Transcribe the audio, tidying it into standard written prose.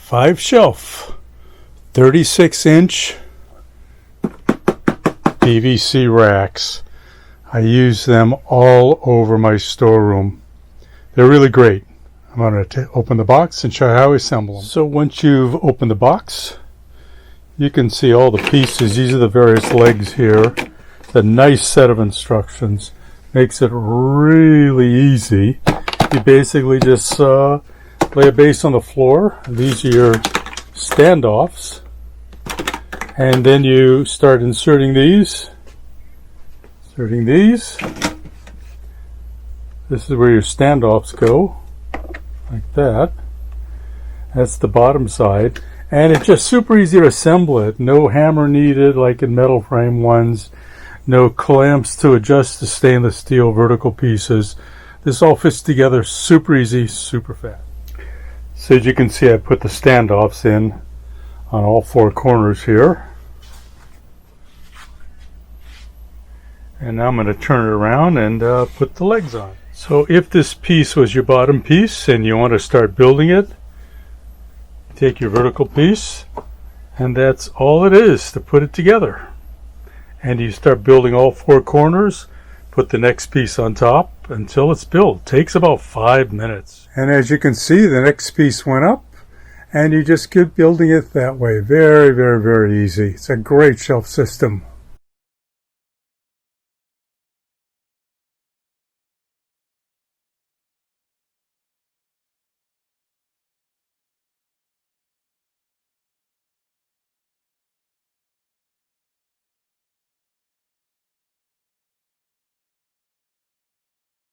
5-shelf, 36-inch PVC racks. I use them all over my storeroom. They're really great. I'm going to open the box and show you how I assemble them. So once you've opened the box, you can see all the pieces. These are the various legs here. The nice set of instructions. Makes it really easy. You basically just lay a base on the floor. These are your standoffs. And then you start inserting these. This is where your standoffs go. Like that. That's the bottom side. And it's just super easy to assemble it. No hammer needed like in metal frame ones. No clamps to adjust the stainless steel vertical pieces. This all fits together super easy, super fast. So as you can see, I put the standoffs in on all four corners here. And now I'm going to turn it around and put the legs on. So if this piece was your bottom piece and you want to start building it, take your vertical piece, and that's all it is to put it together. And you start building all four corners, put the next piece on top until it's built. Takes about 5 minutes. And as you can see, the next piece went up, and you just keep building it that way. Very, very, very easy. It's a great shelf system.